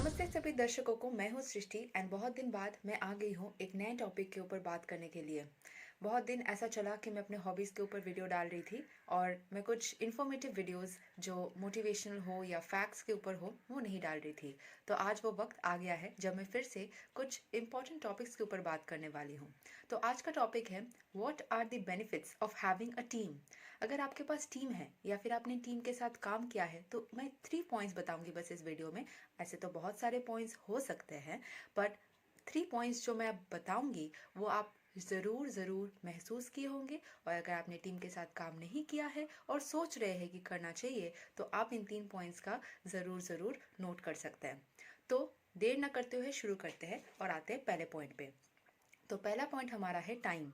नमस्ते सभी दर्शकों को। मैं हूँ सृष्टि एंड बहुत दिन बाद मैं आ गई हूँ एक नए टॉपिक के ऊपर बात करने के लिए। बहुत दिन ऐसा चला कि मैं अपने हॉबीज़ के ऊपर वीडियो डाल रही थी और मैं कुछ इन्फॉर्मेटिव वीडियोस जो मोटिवेशनल हो या फैक्ट्स के ऊपर हो वो नहीं डाल रही थी। तो आज वो वक्त आ गया है जब मैं फिर से कुछ इंपॉर्टेंट टॉपिक्स के ऊपर बात करने वाली हूँ। तो आज का टॉपिक है what are the benefits of having a team. अगर आपके पास टीम है या फिर आपने टीम के साथ काम किया है तो मैं 3 पॉइंट्स बताऊंगी बस इस वीडियो में। ऐसे तो बहुत सारे पॉइंट्स हो सकते हैं बट 3 पॉइंट्स जो मैं अब बताऊंगी वो आप ज़रूर ज़रूर महसूस किए होंगे। और अगर आपने टीम के साथ काम नहीं किया है और सोच रहे हैं कि करना चाहिए तो आप इन 3 पॉइंट्स का ज़रूर ज़रूर नोट कर सकते हैं। तो देर न करते हुए शुरू करते हैं और आते हैं पहले पॉइंट पे। तो पहला पॉइंट हमारा है टाइम।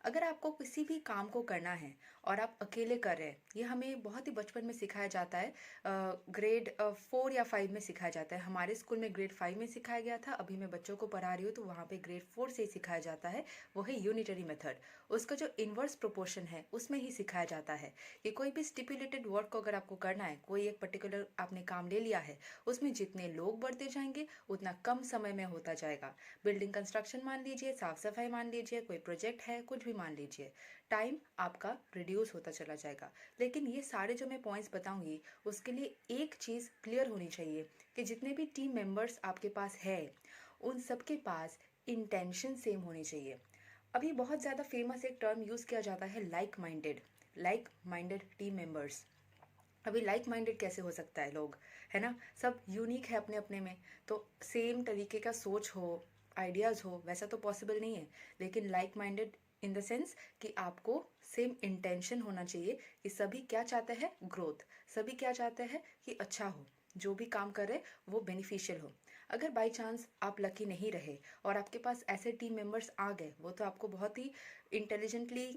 अगर आपको किसी भी काम को करना है और आप अकेले कर रहे हैं, ये हमें बहुत ही बचपन में सिखाया जाता है। ग्रेड 4 या 5 में सिखाया जाता है। हमारे स्कूल में ग्रेड 5 में सिखाया गया था। अभी मैं बच्चों को पढ़ा रही हूँ तो वहाँ पे ग्रेड 4 से ही सिखाया जाता है। वो है यूनिटरी मेथड। उसका जो इन्वर्स प्रोपोर्शन है उसमें ही सिखाया जाता है कि कोई भी स्टिपुलेटेड वर्क को अगर आपको करना है, कोई एक पर्टिकुलर आपने काम ले लिया है, उसमें जितने लोग बढ़ते जाएंगे उतना कम समय में होता जाएगा। बिल्डिंग कंस्ट्रक्शन मान लीजिए, साफ सफाई मान लीजिए, कोई प्रोजेक्ट है, कुछ भी मान लीजिए, टाइम आपका रिड्यूस होता चला जाएगा। लेकिन ये सारे जो मैं पॉइंट्स बताऊंगी उसके लिए एक चीज़ क्लियर होनी चाहिए कि जितने भी टीम मेंबर्स आपके पास है उन सबके पास इंटेंशन सेम होनी चाहिए। अभी बहुत ज़्यादा फेमस एक टर्म यूज़ किया जाता है, लाइक माइंडेड टीम मेंबर्स। अभी लाइक माइंडेड कैसे हो सकता है लोग, है ना, सब यूनिक है अपने अपने में। तो सेम तरीके का सोच हो, आइडियाज़ हो, वैसा तो पॉसिबल नहीं है। लेकिन like minded in the sense कि आपको सेम इंटेंशन होना चाहिए कि सभी क्या चाहते हैं, ग्रोथ। सभी क्या चाहते हैं कि अच्छा हो, जो भी काम कर रहे वो बेनिफिशियल हो। अगर बाई चांस आप लकी नहीं रहे और आपके पास ऐसे टीम मेंबर्स आ गए, वो तो आपको बहुत ही इंटेलिजेंटली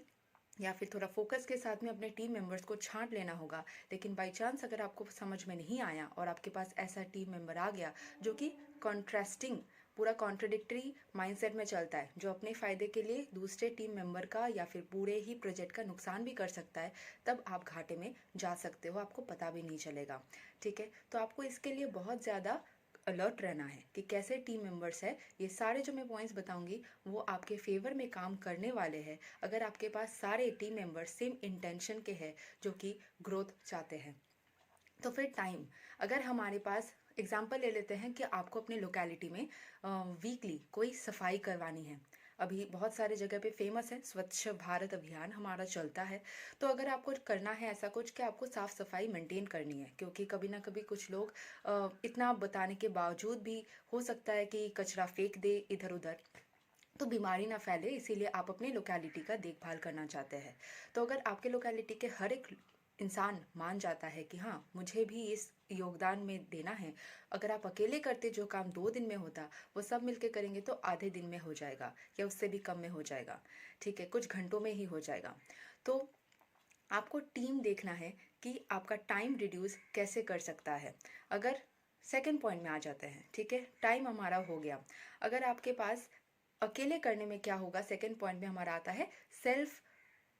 या फिर थोड़ा फोकस के साथ में अपने टीम मेंबर्स को छांट लेना होगा। लेकिन बाई चांस अगर आपको समझ में नहीं आया और आपके पास ऐसा टीम मेंबर आ गया जो कि कॉन्ट्रास्टिंग, पूरा कॉन्ट्रडिक्टरी माइंडसेट में चलता है, जो अपने फ़ायदे के लिए दूसरे टीम मेंबर का या फिर पूरे ही प्रोजेक्ट का नुकसान भी कर सकता है, तब आप घाटे में जा सकते हो, आपको पता भी नहीं चलेगा। ठीक है, तो आपको इसके लिए बहुत ज़्यादा अलर्ट रहना है कि कैसे टीम मेंबर्स है। ये सारे जो मैं पॉइंट्स बताऊंगी वो आपके फेवर में काम करने वाले हैं अगर आपके पास सारे टीम मेंबर्स सेम इंटेंशन के हैं जो कि ग्रोथ चाहते हैं। तो फिर टाइम, अगर हमारे पास एग्जाम्पल ले लेते हैं कि आपको अपने लोकेलिटी में वीकली कोई सफाई करवानी है। अभी बहुत सारे जगह पे फेमस है, स्वच्छ भारत अभियान हमारा चलता है। तो अगर आपको करना है ऐसा कुछ कि आपको साफ़ सफाई मेंटेन करनी है, क्योंकि कभी ना कभी कुछ लोग इतना बताने के बावजूद भी हो सकता है कि कचरा फेंक दे इधर उधर, तो बीमारी ना फैले, इसीलिए आप अपनी लोकेलिटी का देखभाल करना चाहते हैं। तो अगर आपके लोकेलिटी के हर एक इंसान मान जाता है कि हाँ मुझे भी इस योगदान में देना है, अगर आप अकेले करते जो काम 2 दिन में होता वो सब मिलके करेंगे तो आधे दिन में हो जाएगा या उससे भी कम में हो जाएगा। ठीक है, कुछ घंटों में ही हो जाएगा। तो आपको टीम देखना है कि आपका टाइम रिड्यूस कैसे कर सकता है। अगर सेकंड पॉइंट में आ जाते हैं, ठीक है, टाइम हमारा हो गया। अगर आपके पास अकेले करने में क्या होगा, सेकंड पॉइंट में हमारा आता है सेल्फ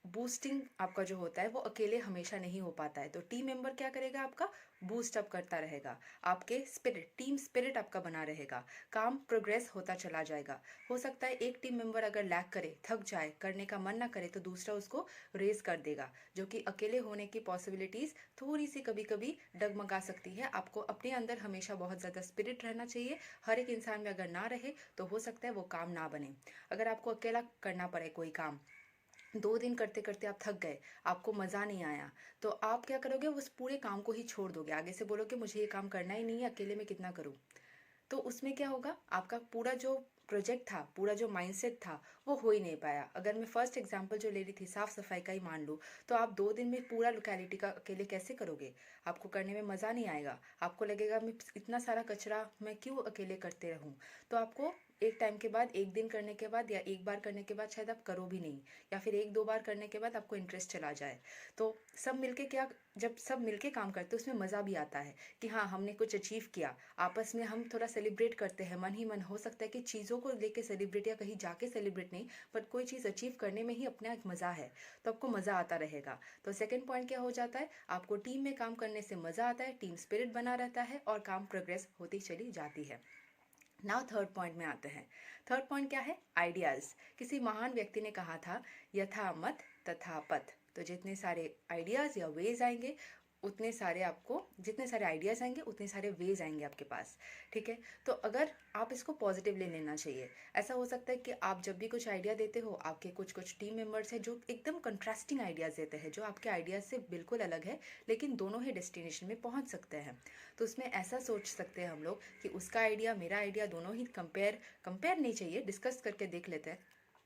बूस्टिंग। आपका जो होता है वो अकेले हमेशा नहीं हो पाता है, तो टीम मेंबर क्या करेगा, आपका बूस्ट अप करता रहेगा, आपके स्पिरिट, टीम स्पिरिट आपका बना रहेगा, काम प्रोग्रेस होता चला जाएगा। हो सकता है एक टीम मेंबर अगर लैग करे, थक जाए, करने का मन ना करे, तो दूसरा उसको रेज कर देगा, जो कि अकेले होने की पॉसिबिलिटीज थोड़ी सी कभी कभी डगमगा सकती है। आपको अपने अंदर हमेशा बहुत ज़्यादा स्पिरिट रहना चाहिए। हर एक इंसान में अगर ना रहे तो हो सकता है वो काम ना बने। अगर आपको अकेला करना पड़े कोई काम, 2 दिन करते करते आप थक गए, आपको मज़ा नहीं आया, तो आप क्या करोगे, उस पूरे काम को ही छोड़ दोगे, आगे से बोलोगे मुझे ये काम करना ही नहीं है, अकेले में कितना करूँ। तो उसमें क्या होगा, आपका पूरा जो प्रोजेक्ट था, पूरा जो माइंडसेट था वो हो ही नहीं पाया। अगर मैं फर्स्ट एग्जांपल जो ले रही थी साफ सफाई का ही मान लूँ, तो आप 2 दिन में पूरा लोकेलिटी का अकेले कैसे करोगे, आपको करने में मज़ा नहीं आएगा, आपको लगेगा मैं इतना सारा कचरा मैं क्यों अकेले करते रहूँ। तो आपको एक टाइम के बाद, एक दिन करने के बाद या एक बार करने के बाद शायद आप करो भी नहीं, या फिर एक दो बार करने के बाद आपको इंटरेस्ट चला जाए। तो सब मिलके क्या, जब सब मिलके काम करते हैं उसमें मज़ा भी आता है कि हाँ हमने कुछ अचीव किया। आपस में हम थोड़ा सेलिब्रेट करते हैं मन ही मन। हो सकता है कि चीज़ों को लेके सेलिब्रेट या कहीं जाके सेलिब्रेट नहीं, बट कोई चीज़ अचीव करने में ही अपना एक मज़ा है, तो आपको मज़ा आता रहेगा। तो सेकंड पॉइंट क्या हो जाता है, आपको टीम में काम करने से मज़ा आता है, टीम स्पिरिट बना रहता है और काम प्रोग्रेस होती चली जाती है। नाउ थर्ड पॉइंट में आते हैं। थर्ड पॉइंट क्या है, आइडियाज़। किसी महान व्यक्ति ने कहा था, यथा मत तथा पथ। तो जितने सारे आइडियाज़ या वेज आएंगे उतने सारे आपको, जितने सारे आइडियाज़ आएंगे उतने सारे वेज आएंगे आपके पास। ठीक है, तो अगर आप इसको पॉजिटिवली लेना चाहिए। ऐसा हो सकता है कि आप जब भी कुछ आइडिया देते हो, आपके कुछ कुछ टीम मेंबर्स हैं जो एकदम कंट्रास्टिंग आइडियाज़ देते हैं, जो आपके आइडियाज़ से बिल्कुल अलग है, लेकिन दोनों ही डेस्टिनेशन में पहुंच सकते हैं। तो उसमें ऐसा सोच सकते हैं हम लोग कि उसका आइडिया मेरा आइडिया दोनों ही कंपेयर नहीं चाहिए, डिस्कस करके देख लेते हैं,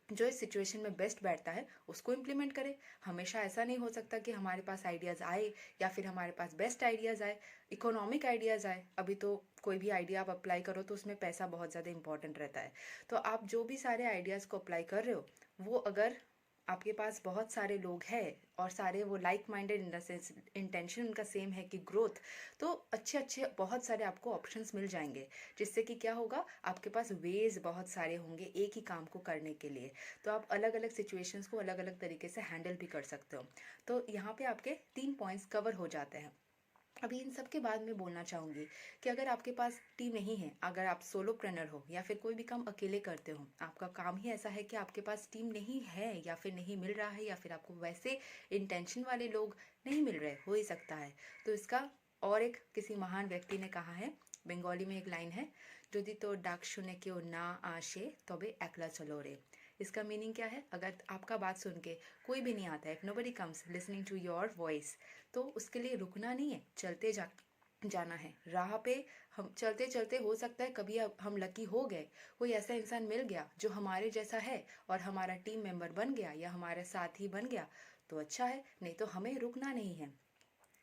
जो इस सिचुएशन में बेस्ट बैठता है उसको इम्प्लीमेंट करें। हमेशा ऐसा नहीं हो सकता कि हमारे पास आइडियाज़ आए या फिर हमारे पास बेस्ट आइडियाज़ आए, इकोनॉमिक आइडियाज़ आए। अभी तो कोई भी आइडिया आप अप्लाई करो तो उसमें पैसा बहुत ज़्यादा इंपॉर्टेंट रहता है। तो आप जो भी सारे आइडियाज़ को अप्लाई कर रहे हो, वो अगर आपके पास बहुत सारे लोग हैं और सारे वो like minded in the sense intention उनका सेम है कि ग्रोथ, तो अच्छे अच्छे बहुत सारे आपको ऑप्शंस मिल जाएंगे, जिससे कि क्या होगा, आपके पास वेज बहुत सारे होंगे एक ही काम को करने के लिए। तो आप अलग अलग सिचुएशंस को अलग अलग तरीके से हैंडल भी कर सकते हो। तो यहाँ पे आपके 3 पॉइंट्स कवर हो जाते हैं। अभी इन सब के बाद मैं बोलना चाहूँगी कि अगर आपके पास टीम नहीं है, अगर आप सोलोप्रेनर हो या फिर कोई भी काम अकेले करते हो, आपका काम ही ऐसा है कि आपके पास टीम नहीं है या फिर नहीं मिल रहा है, या फिर आपको वैसे इंटेंशन वाले लोग नहीं मिल रहे, हो ही सकता है। तो इसका और एक किसी महान व्यक्ति ने कहा है, बंगाली में एक लाइन है, यदि तो डाक शुने क्यों ना आशे तबे एकला चलो रे। इसका मीनिंग क्या है, अगर आपका बात सुन के कोई भी नहीं आता है, if nobody comes listening to your voice, तो उसके लिए रुकना नहीं है, चलते जाना है राह पे। हम चलते चलते हो सकता है कभी हम लकी हो गए, कोई ऐसा इंसान मिल गया जो हमारे जैसा है और हमारा टीम मेंबर बन गया या हमारा साथी बन गया, तो अच्छा है, नहीं तो हमें रुकना नहीं है।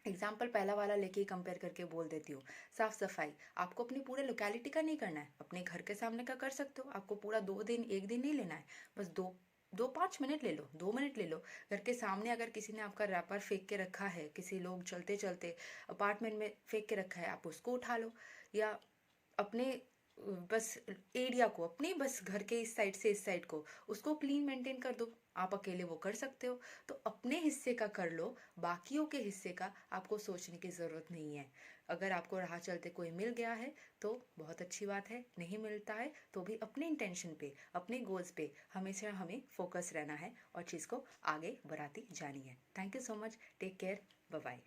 एग्जाम्पल पहला वाला लेके कंपेयर करके बोल देती हूँ। साफ सफाई आपको अपनी पूरे लोकेलिटी का नहीं करना है, अपने घर के सामने का कर सकते हो। आपको पूरा 2 दिन 1 दिन नहीं लेना है, बस दो दो 5 मिनट ले लो, 2 मिनट ले लो। घर के सामने अगर किसी ने आपका रैपर फेंक के रखा है, किसी लोग चलते चलते अपार्टमेंट में फेंक के रखा है, आप उसको उठा लो। या अपने बस एरिया को, अपने बस घर के इस साइड से इस साइड को, उसको क्लीन मेंटेन कर दो। आप अकेले वो कर सकते हो, तो अपने हिस्से का कर लो, बाकियों के हिस्से का आपको सोचने की ज़रूरत नहीं है। अगर आपको राह चलते कोई मिल गया है तो बहुत अच्छी बात है, नहीं मिलता है तो भी अपने इंटेंशन पे, अपने गोल्स पे हमेशा हमें फोकस रहना है और चीज़ को आगे बढ़ाती जानी है। Thank you so much, take care, bye bye.